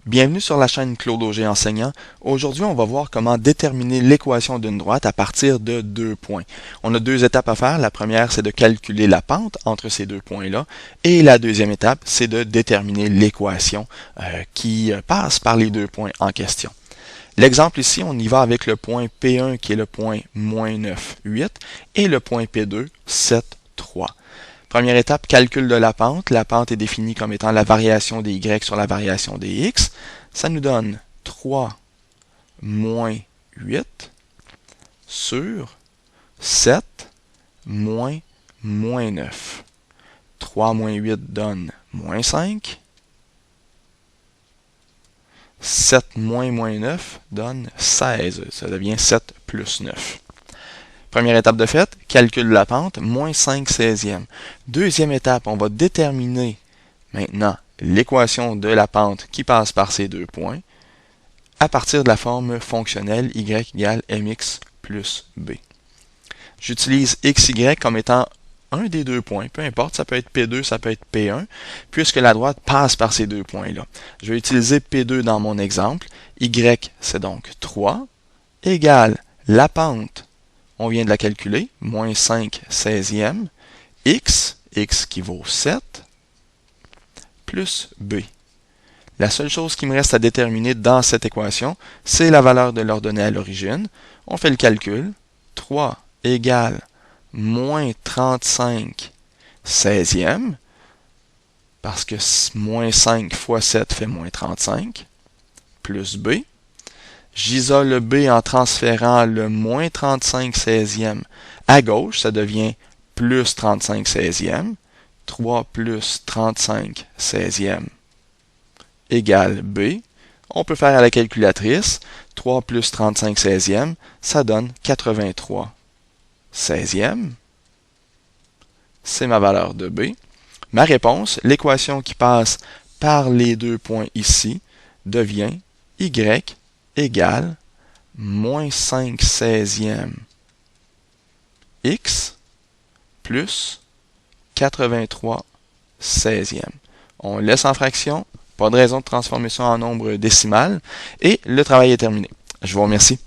Bienvenue sur la chaîne Claude Auger Enseignant. Aujourd'hui, on va voir comment déterminer l'équation d'une droite à partir de deux points. On a deux étapes à faire. La première, c'est de calculer la pente entre ces deux points-là. Et la deuxième étape, c'est de déterminer l'équation qui passe par les deux points en question. L'exemple ici, on y va avec le point P1 qui est le point moins 9, 8 et le point P2, 7, 3. Première étape, calcul de la pente. La pente est définie comme étant la variation des y sur la variation des x. Ça nous donne 3 moins 8 sur 7 moins 9. 3 moins 8 donne moins 5. 7 moins 9 donne 16. Ça devient 7 plus 9. Première étape de fait, calcul de la pente, moins 5 16e. Deuxième étape, on va déterminer maintenant l'équation de la pente qui passe par ces deux points à partir de la forme fonctionnelle y égale mx plus b. J'utilise xy comme étant un des deux points, peu importe, ça peut être P2, ça peut être P1, puisque la droite passe par ces deux points-là. Je vais utiliser P2 dans mon exemple. Y, c'est donc 3, égale la pente, on vient de la calculer, moins 5 16e, x qui vaut 7, plus b. La seule chose qui me reste à déterminer dans cette équation, c'est la valeur de l'ordonnée à l'origine. On fait le calcul, 3 égale moins 35 16e, parce que moins 5 fois 7 fait moins 35, plus b. J'isole le b en transférant le moins 35 16e à gauche, ça devient plus 35 16e. 3 plus 35 16e égale b. On peut faire à la calculatrice. 3 plus 35 16e, ça donne 83 16e. C'est ma valeur de b. Ma réponse, l'équation qui passe par les deux points ici, devient y égale moins 5 16e x plus 83 16e. On laisse en fraction, pas de raison de transformer ça en nombre décimal, et le travail est terminé. Je vous remercie.